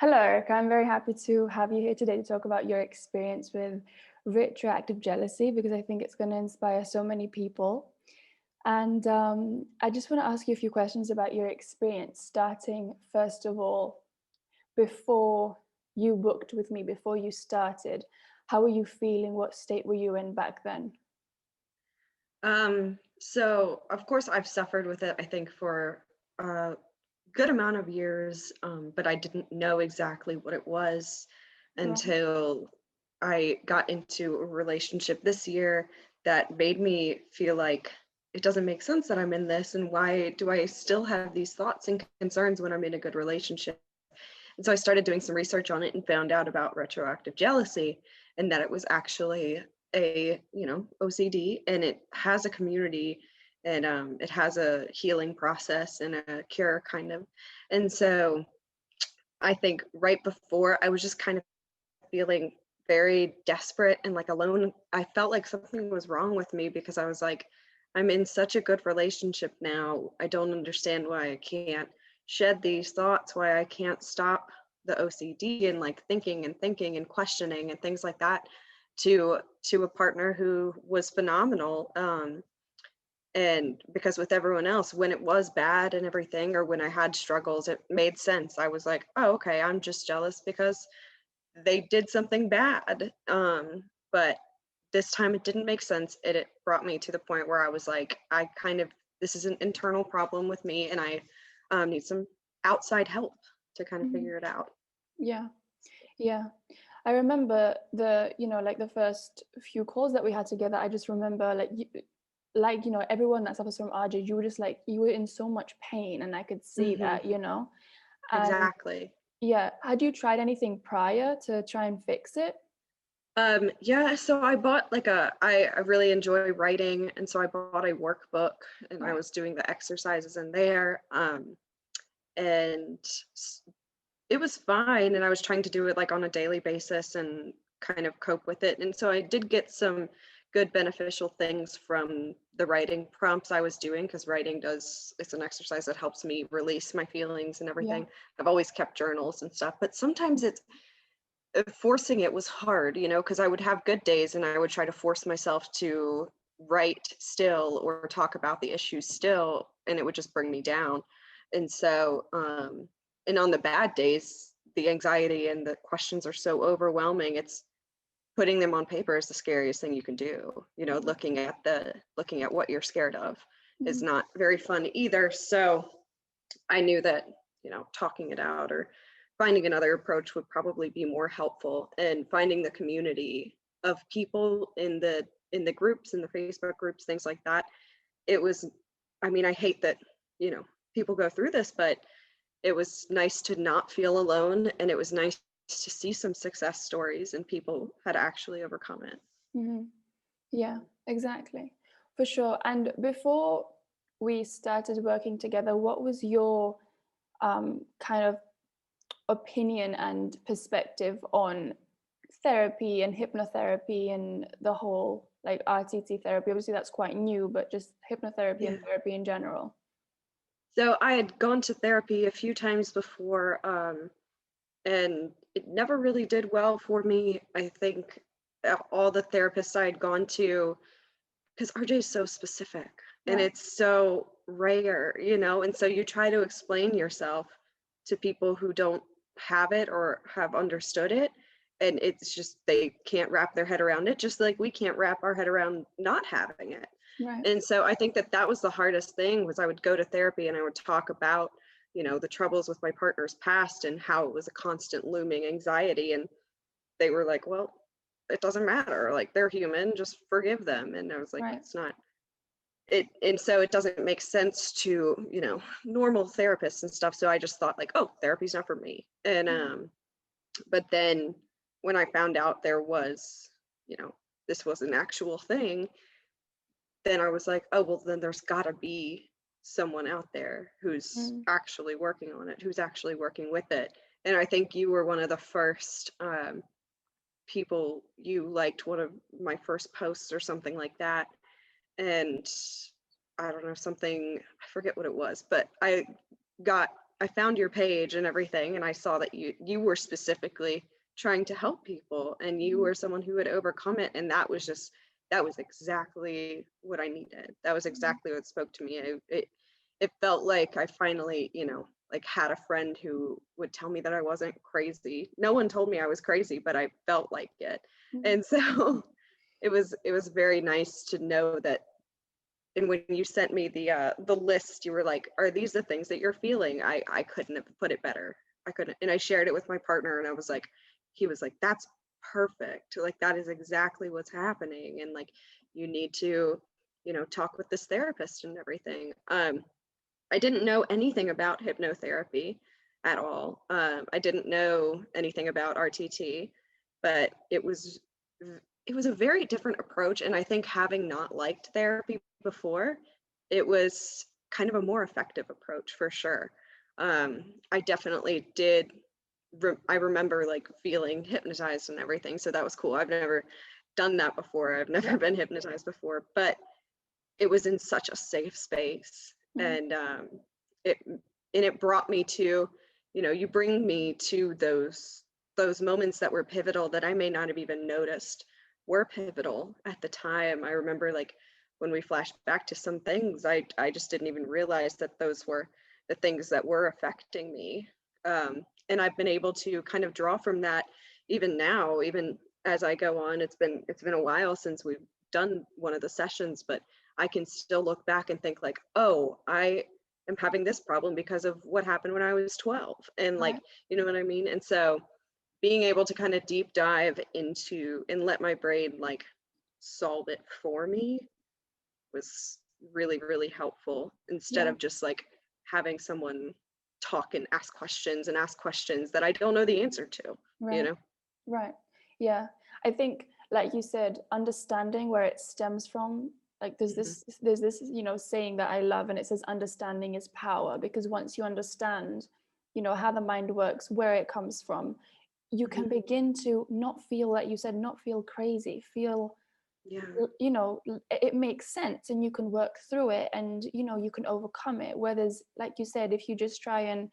Hello, Erica. I'm very happy to have you here today to talk about your experience with retroactive jealousy because I think it's going to inspire so many people. And I just want to ask you a few questions about your experience, starting first of all, before you booked with me, before you started. How were you feeling? What state were you in back then? So of course I've suffered with it, I think, for a good amount of years, but I didn't know exactly what it was Right. until I got into a relationship this year that made me feel like it doesn't make sense that I'm in this, and why do I still have these thoughts and concerns when I'm in a good relationship? And so I started doing some research on it and found out about retroactive jealousy, and that it was actually a, OCD, and it has a community, and it has a healing process and a cure kind of. And so I think right before, I was just kind of feeling very desperate and like alone. I felt like something was wrong with me because I was like, I'm in such a good relationship now. I don't understand why I can't shed these thoughts, why I can't stop the OCD and like thinking and questioning and things like that to a partner who was phenomenal. And because with everyone else, when it was bad and everything, or when I had struggles, it made sense. I was like, oh, okay, I'm just jealous because they did something bad. But this time it didn't make sense. It brought me to the point where I was like, this is an internal problem with me, and I need some outside help to kind of Mhm. figure it out. Yeah, yeah. I remember like the first few calls that we had together. I just remember everyone that suffers from RJ, you were just like, you were in so much pain, and I could see Hmm. that. And Exactly. yeah, had you tried anything prior to try and fix it? Yeah, so I bought I really enjoy writing, and so I bought a workbook, and I Right. was doing the exercises in there. And it was fine, and I was trying to do it like on a daily basis and kind of cope with it. And so I did get some good beneficial things from the writing prompts I was doing, because it's an exercise that helps me release my feelings and Yeah. everything. I've always kept journals and stuff, but sometimes it's forcing it was hard, because I would have good days and I would try to force myself to write still or talk about the issues still, and it would just bring me down. And so, and on the bad days, the anxiety and the questions are so overwhelming. It's putting them on paper is the scariest thing you can do. Looking at what you're scared of is Mhm. not very fun either. So I knew that, talking it out or finding another approach would probably be more helpful, and finding the community of people in the groups, in the Facebook groups, things like that. It was, I mean, I hate that, people go through this, but it was nice to not feel alone, and it was nice to see some success stories and people had actually overcome it. Mhm. Yeah, exactly. For sure. And before we started working together, what was your kind of opinion and perspective on therapy and hypnotherapy and the whole like RTT therapy? Obviously, that's quite new, but just hypnotherapy Yeah. and therapy in general. So I had gone to therapy a few times before, and it never really did well for me. I think all the therapists I had gone to, because RJ is so specific and Right. it's so rare, and so you try to explain yourself to people who don't have it or have understood it, and it's just they can't wrap their head around it, just like we can't wrap our head around not having it. Right. And so I think that was the hardest thing, was I would go to therapy and I would talk about, the troubles with my partner's past and how it was a constant looming anxiety, and they were like, well, it doesn't matter, like they're human, just forgive them. And I was like, Right. it's not it. And so it doesn't make sense to, normal therapists and stuff. So I just thought like, oh, therapy's not for me. And but then when I found out there was, this was an actual thing, then I was like, oh, well, then there's got to be someone out there who's Mm. actually working on it, who's actually working with it. And I think you were one of the first people. You liked one of my first posts or something like that. And I don't know, something, I forget what it was, but I got I found your page and everything, and I saw that you were specifically trying to help people, and you were someone who would overcome it, and that was exactly what I needed. That was exactly what spoke to me. It felt like I finally, like had a friend who would tell me that I wasn't crazy. No one told me I was crazy, but I felt like it. And so it was very nice to know that. And when you sent me the list, you were like, are these the things that you're feeling? I couldn't have put it better. I couldn't. And I shared it with my partner, and I was like, he was like, that's perfect. Like, that is exactly what's happening. And like, you need to, talk with this therapist and everything. I didn't know anything about hypnotherapy at all. I didn't know anything about RTT, but it was a very different approach. And I think, having not liked therapy before, it was kind of a more effective approach for sure. I definitely did. I remember like feeling hypnotized and everything. So that was cool. I've never done that before. I've never been hypnotized before, but it was in such a safe space. And it brought me to, you bring me to those moments that were pivotal that I may not have even noticed were pivotal at the time. I remember, like, when we flashed back to some things, I just didn't even realize that those were the things that were affecting me. And I've been able to kind of draw from that even now, even as I go on. It's been a while since we've done one of the sessions, but I can still look back and think like, oh, I am having this problem because of what happened when I was 12. And like, you know what I mean? And so being able to kind of deep dive into and let my brain like solve it for me was really, really helpful, instead of just like having someone talk and ask questions that I don't know the answer to, Right. Yeah. I think, like you said, understanding where it stems from. Like there's this saying that I love, and it says understanding is power, because once you understand, how the mind works, where it comes from, you can begin to not feel, like you said, not feel crazy, feel, it makes sense, and you can work through it, and you can overcome it. Whereas, like you said, if you just try and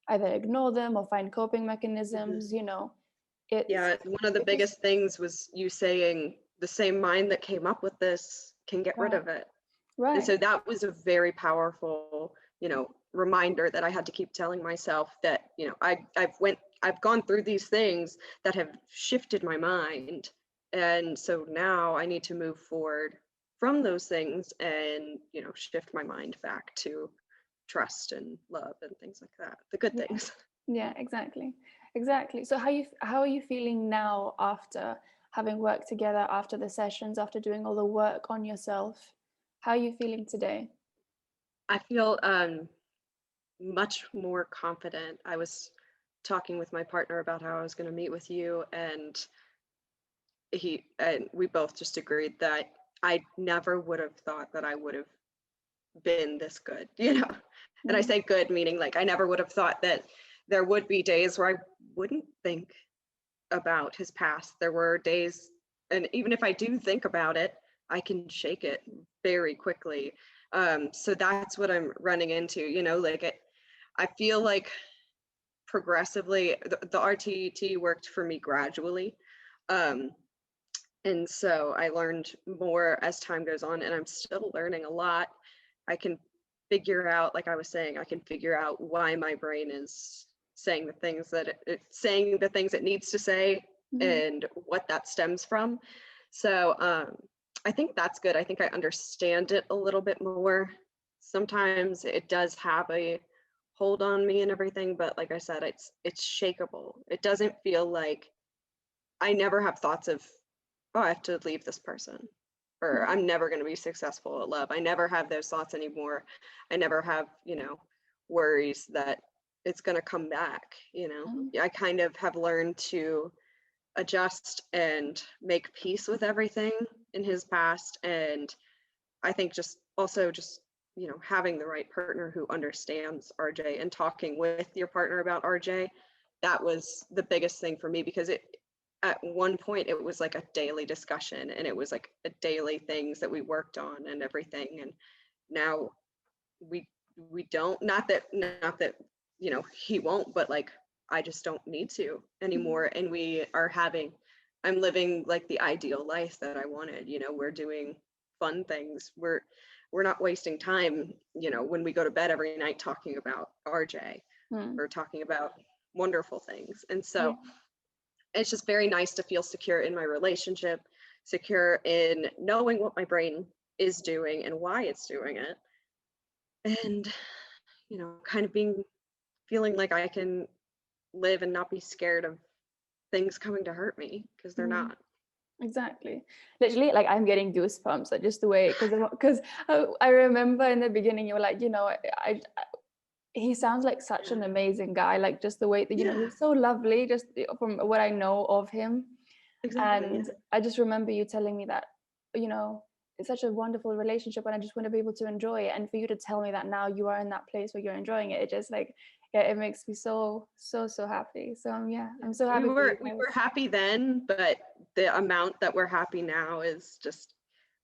either ignore them or find coping mechanisms, it's one of the biggest things was you saying the same mind that came up with this can get rid of it. And so that was a very powerful, reminder that I had to keep telling myself that, I've gone through these things that have shifted my mind. And so now I need to move forward from those things and, shift my mind back to trust and love and things like that. The good things. Yeah, exactly. So how are you feeling now, after having worked together, after the sessions, after doing all the work on yourself? How are you feeling today? I feel much more confident. I was talking with my partner about how I was going to meet with you, and we both just agreed that I never would have thought that I would have been this good, And I say good meaning like I never would have thought that there would be days where I wouldn't think about his past. There were days, and even if I do think about it, I can shake it very quickly. So that's what I'm running into, like I feel like progressively the RTT worked for me gradually. And so I learned more as time goes on, and I'm still learning a lot. I can figure out, like I was saying, I can figure out why my brain is saying the things that it's saying the things it needs to say, and what that stems from. So I think that's good. I think I understand it a little bit more. Sometimes it does have a hold on me and everything, but like I said, it's shakeable. It doesn't feel like, I never have thoughts of, oh, I have to leave this person, or I'm never going to be successful at love. I never have those thoughts anymore. I never have, worries that it's going to come back. I kind of have learned to adjust and make peace with everything in his past. And I think just having the right partner who understands RJ, and talking with your partner about RJ, that was the biggest thing for me, because at one point it was like a daily discussion, and it was like a daily things that we worked on and everything. And now we don't, not that you know, he won't, but like, I just don't need to anymore. And I'm living like the ideal life that I wanted. You know, we're doing fun things. We're not wasting time, you know, when we go to bed every night talking about RJ Mm. or talking about wonderful things. And Yeah. so it's just very nice to feel secure in my relationship, secure in knowing what my brain is doing and why it's doing it. And, you know, kind of feeling like I can live and not be scared of things coming to hurt me, because they're Mm. not. Exactly. Literally, like I'm getting goosebumps at just the way, because I remember in the beginning you were like, you know, he sounds like such an Yeah. amazing guy, like just the way that, you know, Yeah, he's so lovely, just from what I know of him. exactly. And Yeah. I just remember you telling me that, you know, it's such a wonderful relationship and I just want to be able to enjoy it. And for you to tell me that now you are in that place where you're enjoying it, it just like, yeah, it makes me so, so, so happy. So yeah, I'm so We happy for were you we guys. were happy then, but the amount that we're happy now is just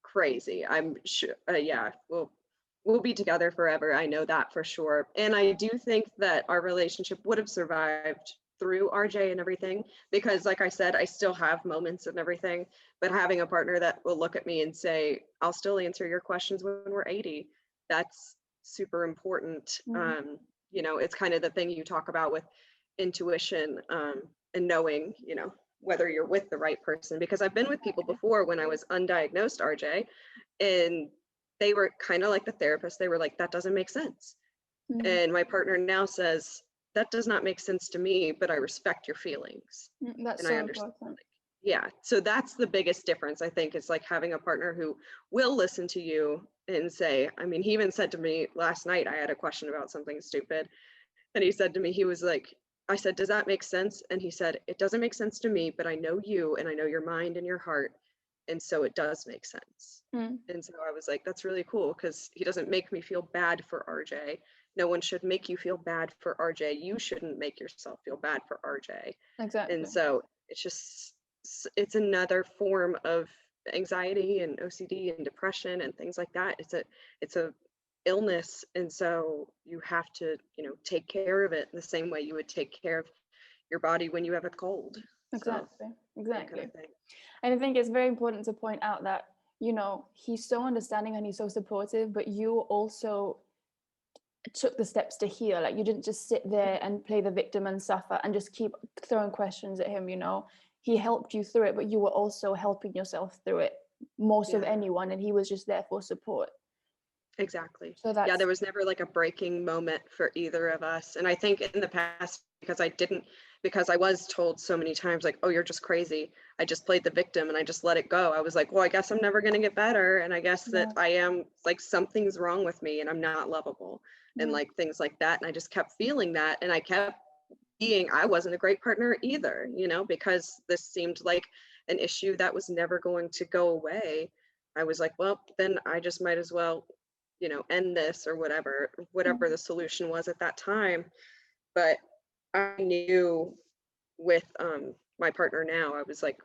crazy. I'm sure. Yeah, we'll be together forever. I know that for sure. And I do think that our relationship would have survived through RJ and everything, because like I said, I still have moments and everything, but having a partner that will look at me and say, I'll still answer your questions when we're 80, that's super important. Mm. You know, it's kind of the thing you talk about with intuition, and knowing, you know, whether you're with the right person. Because I've been with people before when I was undiagnosed RJ, and they were kind of like the therapist. They were like, that doesn't make sense. Mm. And my partner now says, that does not make sense to me, but I respect your feelings That's and I so understand. important. Yeah. So that's the biggest difference, I think. It's like having a partner who will listen to you and say, I mean, he even said to me last night, I had a question about something stupid. And he said to me, he was like, I said, does that make sense? And he said, it doesn't make sense to me, but I know you and I know your mind and your heart. And so it does make sense. Mm. And so I was like, that's really cool, because he doesn't make me feel bad for RJ. No one should make you feel bad for RJ. You shouldn't make yourself feel bad for RJ. And Exactly. so it's just, it's another form of anxiety and OCD and depression and things like that. It's a illness, and so you have to, you know, take care of it the same way you would take care of your body when you have a cold. So Exactly. that kind Exactly. of thing. And I think it's very important to point out that, you know, he's so understanding and he's so supportive, but you also took the steps to heal. Like you didn't just sit there and play the victim and suffer and just keep throwing questions at him, you know. He helped you through it, but you were also helping yourself through it most of Yeah. anyone, and he was just there for support. Exactly. So Yeah, there that's was never like a breaking moment for either of us. And I think in the past, because I was told so many times, like, oh, you're just crazy. I just played the victim and I just let it go. I was like, well, I guess I'm never going to get better. And I guess that yeah, I am, like, something's wrong with me and I'm not lovable and yeah, like things like that. And I just kept feeling that. And I kept I wasn't a great partner either, you know, because this seemed like an issue that was never going to go away. I was like, well, then I just might as well, you know, end this or whatever mm, the solution was at that time. But I knew with my partner now, I was like,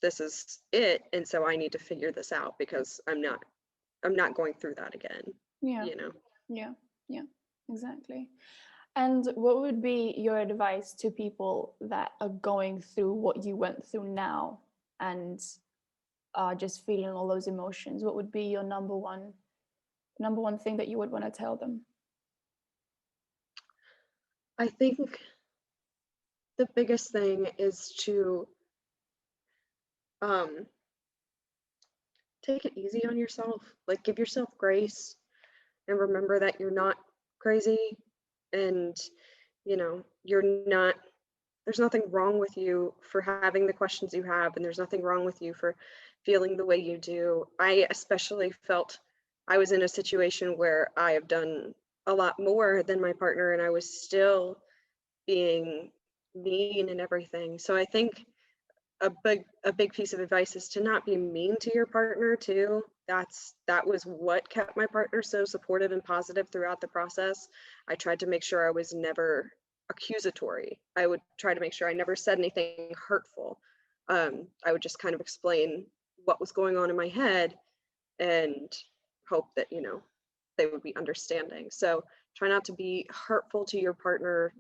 this is it. And so I need to figure this out, because I'm not going through that again, yeah, you know. yeah, yeah, exactly. And what would be your advice to people that are going through what you went through now and are just feeling all those emotions? What would be your number one thing that you would want to tell them? I think the biggest thing is to um take it easy on yourself. Like, give yourself grace and remember that you're not crazy, and, you know, you're not, there's nothing wrong with you for having the questions you have, and there's nothing wrong with you for feeling the way you do. I especially felt I was in a situation where I have done a lot more than my partner, and I was still being mean and everything. So I think a big piece of advice is to not be mean to your partner too. That was what kept my partner so supportive and positive throughout the process. I tried to make sure I was never accusatory. I would try to make sure I never said anything hurtful. I would just kind of explain what was going on in my head and hope that, you know, they would be understanding. So try not to be hurtful to your partner,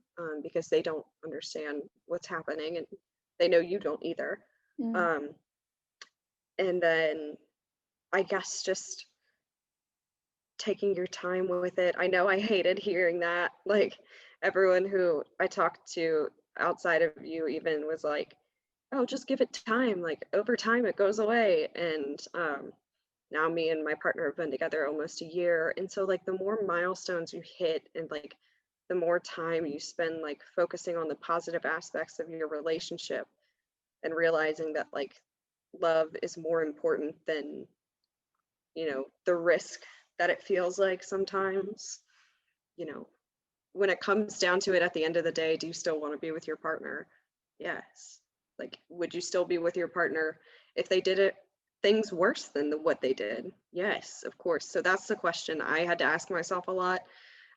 because they don't understand what's happening, and they know you don't either. Mm. Um, and then I guess just taking your time with it. I know I hated hearing that. Like, everyone who I talked to outside of you even was like, "Oh, just give it time. Like, over time it goes away." And now me and my partner have been together almost a year, and so like the more milestones you hit, and like the more time you spend like focusing on the positive aspects of your relationship, and realizing that like love is more important than, the risk that it feels like sometimes. you know when it comes down to it, at the end of the day, do you still want to be with your partner? Yes. Like, would you still be with your partner if they did it things worse than what they did? Yes, of course. So that's the question I had to ask myself a lot.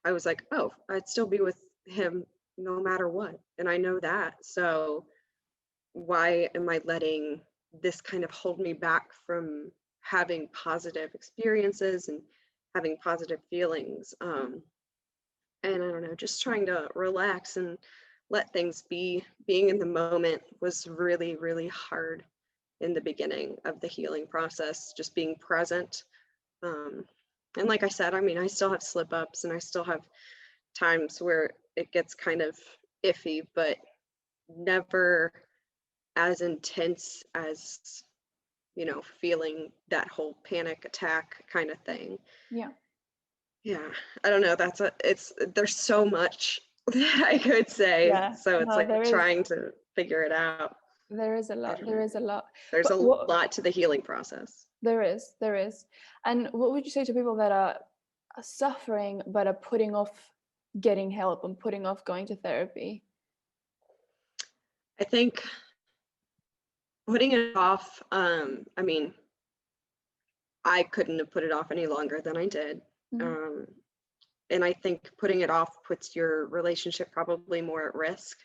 I was like, oh, I'd still be with him no matter what, and I know that. So why am I letting this kind of hold me back from having positive experiences and having positive feelings? And I don't know, just trying to relax and let things be. Being in the moment was really, really hard in the beginning of the healing process, just being present. Um, and like I said, I mean, I still have slip ups and I still have times where it gets kind of iffy, but never as intense as, feeling that whole panic attack kind of thing. Yeah. Yeah, I don't know. There's so much that I could say. Yeah. So it's No, like trying to figure it out. there is a I lot. don't There know. is a lot. There's But a what lot to the healing process. there is. And what would you say to people that are suffering but are putting off getting help and putting off going to therapy? I think putting it off, I mean, I couldn't have put it off any longer than I did. Mhm. Um, and I think putting it off puts your relationship probably more at risk,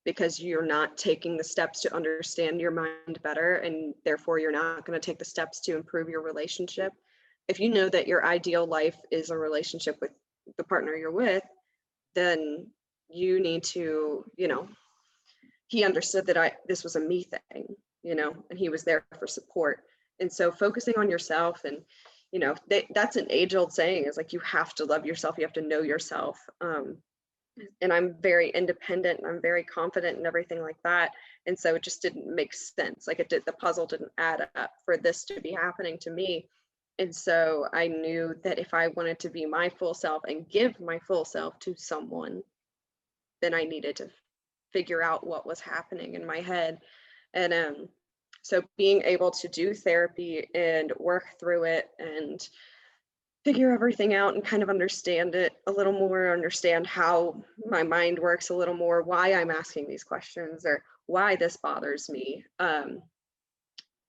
because you're not taking the steps to understand your mind better, and therefore you're not going to take the steps to improve your relationship. If you know that your ideal life is a relationship with the partner you're with, then you need to, he understood that this was a me thing, and he was there for support. And so focusing on yourself, and that's an age old saying, is like, you have to love yourself, you have to know yourself. And I'm very independent and I'm very confident and everything like that. And so it just didn't make sense. Like, the puzzle didn't add up for this to be happening to me. And so I knew that if I wanted to be my full self and give my full self to someone, then I needed to figure out what was happening in my head. And so being able to do therapy and work through it and figure everything out and kind of understand it a little more, understand how my mind works a little more, why I'm asking these questions or why this bothers me.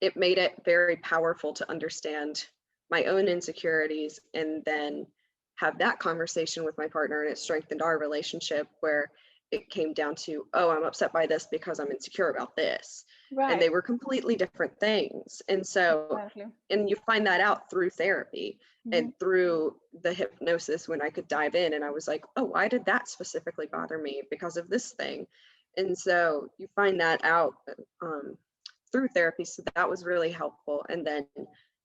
It made it very powerful to understand my own insecurities and then have that conversation with my partner, and it strengthened our relationship, where it came down to, oh, I'm upset by this because I'm insecure about this. And Right. they were completely different things. And so, Exactly. and you find that out through therapy Mhm. and through the hypnosis, when I could dive in and I was like, oh, why did that specifically bother me? Because of this thing. And so you find that out through therapy. So that was really helpful. And then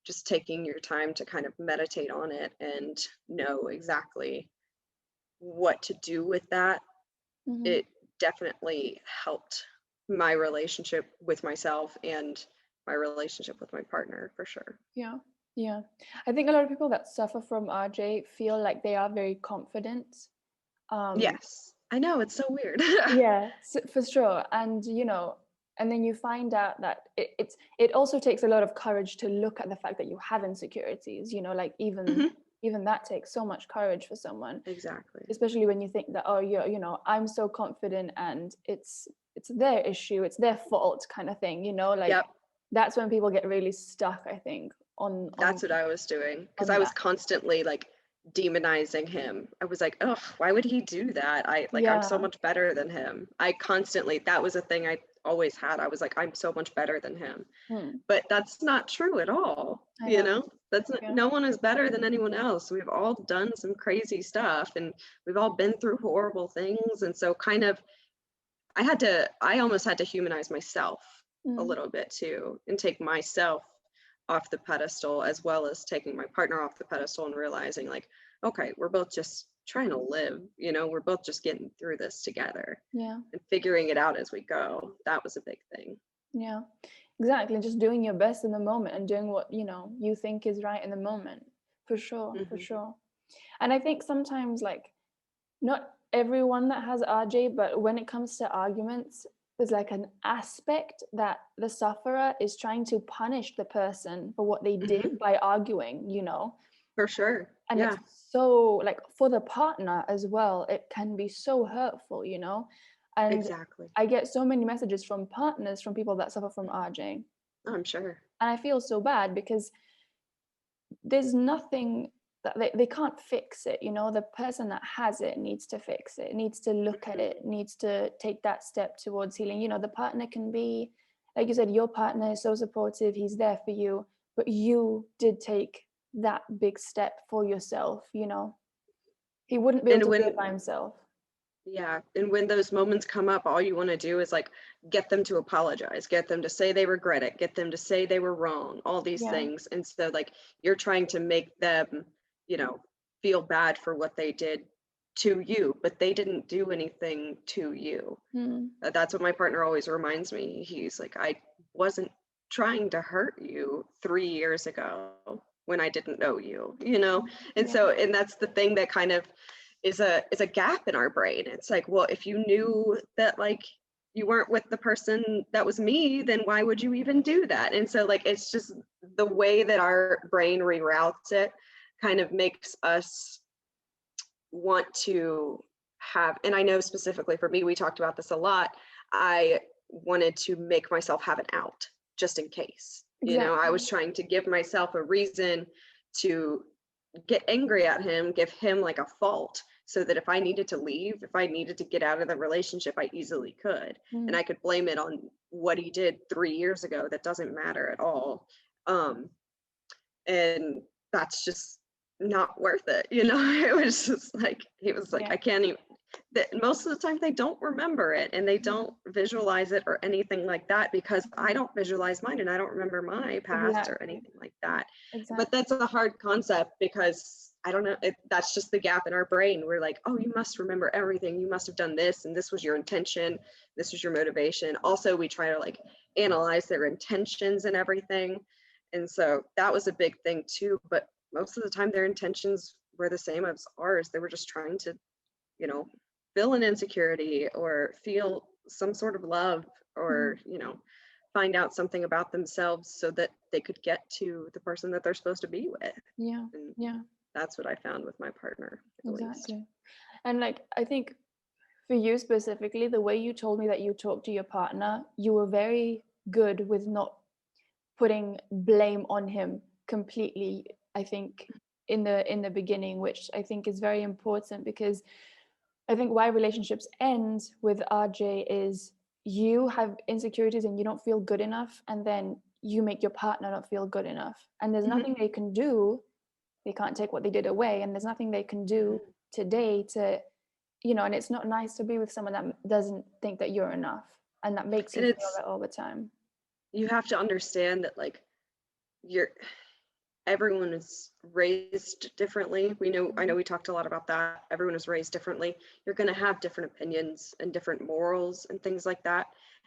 just taking your time to kind of meditate on it and know exactly what to do with that, Mhm. it definitely helped my relationship with myself and my relationship with my partner, for sure. Yeah. Yeah. I think a lot of people that suffer from RJ feel like they are very confident. Um, Yes, I know, it's so weird. yeah, for sure. And and then you find out that it also takes a lot of courage to look at the fact that you have insecurities. Like Mhm. even that takes so much courage for someone, Exactly. especially when you think that, oh, I'm so confident and it's their issue, it's their fault kind of thing. Like Yep. that's when people get really stuck, I think, on That's what I was doing, because on I was that. constantly like demonizing him. I was like, oh, why would he do that? I'm so Yeah. much better than him. I constantly, that was a thing I always had. I was like, I'm so much better than him. Hmm. But that's not true at all. I You know. know, that's Yeah. no one is better than anyone else. We've all done some crazy stuff, and we've all been through horrible things. And so kind of I almost had to humanize myself a Mm. little bit too, and take myself off the pedestal, as well as taking my partner off the pedestal, and realizing like, okay, we're both just trying to live, you know, we're both just getting through this together Yeah. and figuring it out as we go. That was a big thing. Yeah. Exactly. Just doing your best in the moment and doing what, you think is right in the moment. For sure. For Hmm. sure. And I think sometimes, like, not everyone that has RJ, but when it comes to arguments, there's like an aspect that the sufferer is trying to punish the person for what they Hmm. did by arguing. For sure. And it's Yeah, so, like, for the partner as well, it can be so hurtful. And exactly. I get so many messages from partners, from people that suffer from RJ. I'm sure. And I feel so bad because there's nothing that they can't fix it. The person that has it needs to fix it, needs to look at Hmm. it, needs to take that step towards healing. The partner can be, like you said, your partner is so supportive, he's there for you, but you did take that big step for yourself. He wouldn't be able And to do it when, by himself. yeah, and when those moments come up, all you want to do is like get them to apologize, get them to say they regret it, get them to say they were wrong, all these Yeah. things. And so like you're trying to make them, you know, feel bad for what they did to you, but they didn't do anything to you. Hmm. That's what my partner always reminds me. He's like, I wasn't trying to hurt you 3 years ago when I didn't know you, you know? And Yeah. so, and that's the thing that kind of is a gap in our brain. It's like, well, if you knew that like you weren't with the person that was me, then why would you even do that? And so like it's just the way that our brain reroutes it kind of makes us want to have, and I know specifically for me, we talked about this a lot, I wanted to make myself have an out just in case. You know, I Exactly. was trying to give myself a reason to get angry at him, give him like a fault, so that if I needed to leave, if I needed to get out of the relationship, I easily could. And Hmm. I could blame it on what he did 3 years ago. That doesn't matter at all. Um, and that's just not worth it. You know, it was just like, he was like, Yeah. I can't even, that most of the time they don't remember it and they don't visualize it or anything like that, because I don't visualize mine and I don't remember my past or Exactly. anything like that. But Exactly. that's a hard concept because I don't know, that's just the gap in our brain. We're like, oh, you must remember everything. You must have done this, and this was your intention. This was your motivation. Also, we try to like analyze their intentions and everything. And so that was a big thing too. But most of the time, their intentions were the same as ours. They were just trying to, you know, feel an insecurity or feel some sort of love, or, Hmm. you know, find out something about themselves so that they could get to the person that they're supposed to be with. Yeah. And Yeah. that's what I found with my partner, at least. Exactly. And, like, I think for you specifically, the way you told me that you talked to your partner, you were very good with not putting blame on him completely, I think, in the beginning, which I think is very important, because I think why relationships end with RJ is you have insecurities and you don't feel good enough, and then you make your partner not feel good enough. And there's Hmm. nothing they can do. They can't take what they did away, and there's nothing they can do today to, and it's not nice to be with someone that doesn't think that you're enough and that makes you And feel it's, that all the time. you have to understand that like you're, everyone is raised differently. I know we talked a lot about that. Everyone is raised differently. You're going to have different opinions and different morals and things like that.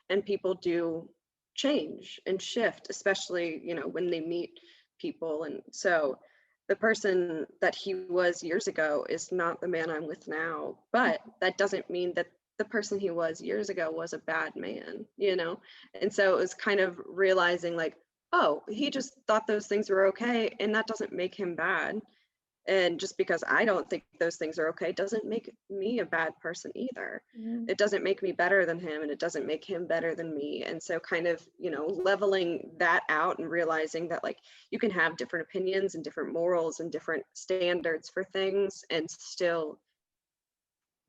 And people do change and shift, especially, you know, when they meet people. And so the person that he was years ago is not the man I'm with now, but that doesn't mean that the person he was years ago was a bad man, you know? And so it was kind of realizing like, oh, he just thought those things were okay, and that doesn't make him bad. And just because I don't think those things are okay doesn't make me a bad person either. Mhm. It doesn't make me better than him, and it doesn't make him better than me. And so kind of, you know, leveling that out and realizing that like you can have different opinions and different morals and different standards for things and still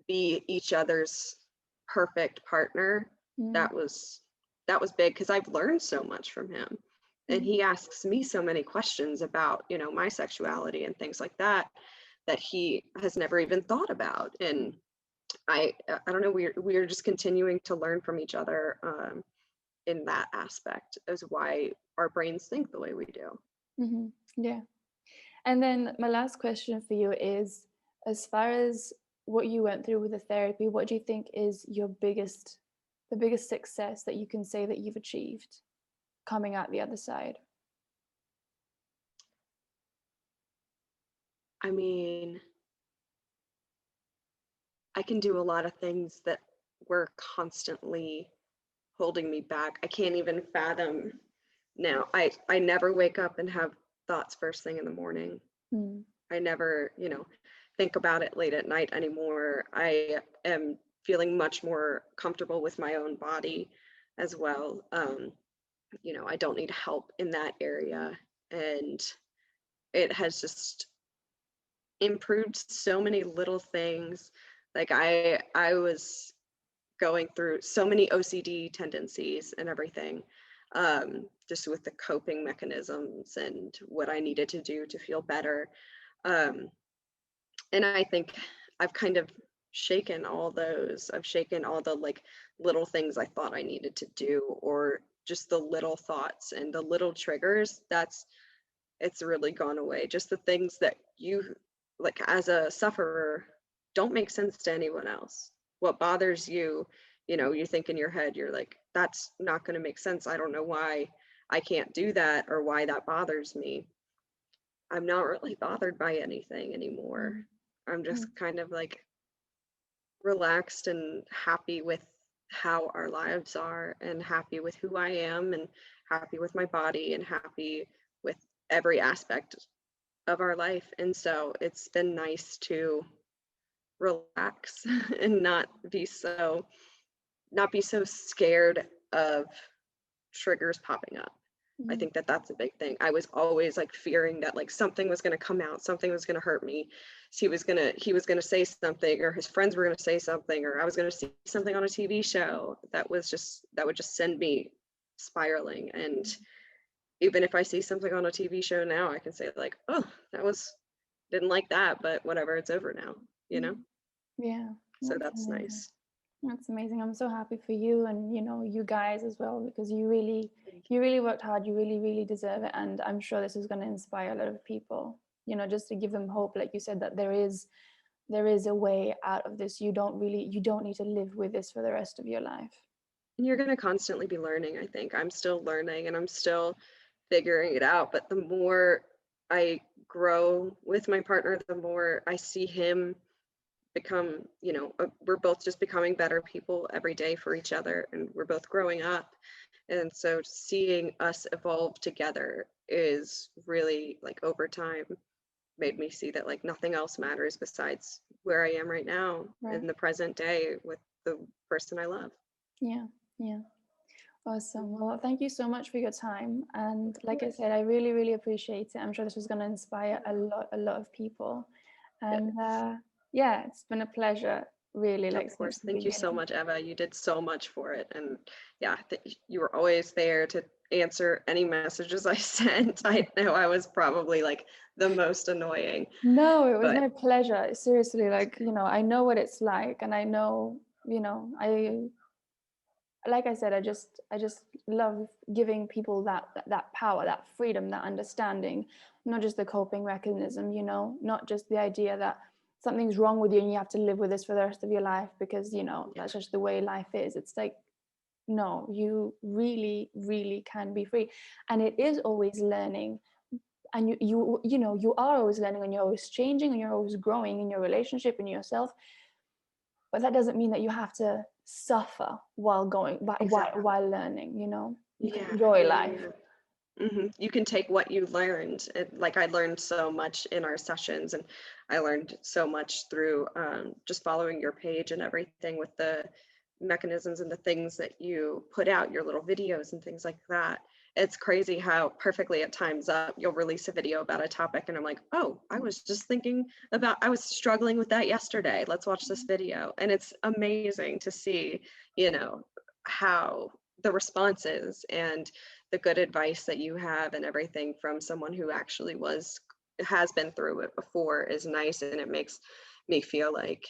be each other's perfect partner. Mhm. That was that was big because I've learned so much from him. And he asks me so many questions about, you know, my sexuality and things like that, that he has never even thought about. And I don't know, we're just continuing to learn from each other in that aspect, is why our brains think the way we do. Yeah. And then my last question for you is, as far as what you went through with the therapy, what do you think is the biggest success that you can say that you've achieved coming out the other side? I mean, I can do a lot of things that were constantly holding me back. I can't even fathom now. I never wake up and have thoughts first thing in the morning. Mm. I never, you know, think about it late at night anymore. I am feeling much more comfortable with my own body as well. You know, I don't need help in that area. And it has just improved so many little things. Like I was going through so many OCD tendencies and everything, just with the coping mechanisms and what I needed to do to feel better. And I think I've kind of shaken all those. I've shaken all the like little things I thought I needed to do, or just the little thoughts and the little triggers. It's really gone away. Just the things that you, like as a sufferer, don't make sense to anyone else. What bothers you, you know, you think in your head, you're like, that's not going to make sense. I don't know why I can't do that or why that bothers me. I'm not really bothered by anything anymore. I'm just kind of like relaxed and happy with how our lives are, and happy with who I am, and happy with my body, and happy with every aspect of our life. And so it's been nice to relax and not be so scared of triggers popping up. I think that that's a big thing. I was always like fearing that like something was going to come out, something was going to hurt me. He was going to say something, or his friends were going to say something, or I was going to see something on a TV show that would just send me spiraling. And even if I see something on a TV show now, I can say like, oh, didn't like that, but whatever, it's over now, you know? Yeah. So that's nice. That's amazing. I'm so happy for you, and you know, you guys as well, because you really worked hard. You really deserve it, and I'm sure this is going to inspire a lot of people, you know, just to give them hope, like you said, that there is a way out of this. You don't need to live with this for the rest of your life. And you're going to constantly be learning. I think I'm still learning and I'm still figuring it out, but the more I grow with my partner, the more I see him become, you know, we're both just becoming better people every day for each other, and we're both growing up. And so seeing us evolve together is really, like, over time made me see that like nothing else matters besides where I am right now, in the present day, with the person I love. Yeah. Awesome. Well, thank you so much for your time. And like I said, I really appreciate it. I'm sure this was going to inspire a lot of people. And yeah, it's been a pleasure, really. Like, of course. Thank you so much, Eva. You did so much for it. And yeah, you were always there to answer any messages I sent. I know I was probably like the most annoying. No, it was my pleasure. Seriously, like, you know, I know what it's like, and I know, you know, like I said, I just love giving people that power, that freedom, that understanding, not just the coping mechanism, you know, not just the idea that something's wrong with you and you have to live with this for the rest of your life because, you know, that's just the way life is. It's like, no, you really can be free. And it is always learning. And you know, you are always learning, and you're always changing, and you're always growing in your relationship and yourself. But that doesn't mean that you have to suffer while while learning, you know. You can enjoy life. You can take what you learned. Like I learned so much in our sessions, and I learned so much through just following your page and everything, with the mechanisms and the things that you put out, your little videos and things like that. It's crazy how perfectly at times you'll release a video about a topic and I'm like, oh, I was struggling with that yesterday. Let's watch this video. And it's amazing to see, you know, how the responses and the good advice that you have and everything from someone who actually has been through it before is nice, and it makes me feel like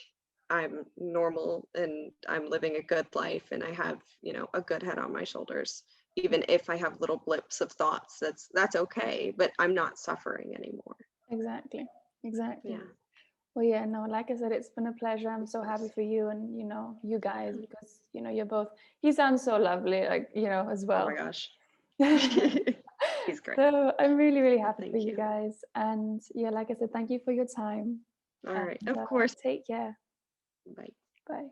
I'm normal and I'm living a good life and I have, a good head on my shoulders. Even if I have little blips of thoughts, that's okay, but I'm not suffering anymore. Exactly. Exactly. Yeah. Well, yeah, no, like I said, it's been a pleasure. I'm That's so happy nice. for you and, you guys, because, you're both, he sounds so lovely, like, as Oh my well. gosh. He's great. So I'm really, really Well, happy for thank you you. guys. And yeah, like I said, thank you for your time. All right. And Of course. take care. Bye. Bye.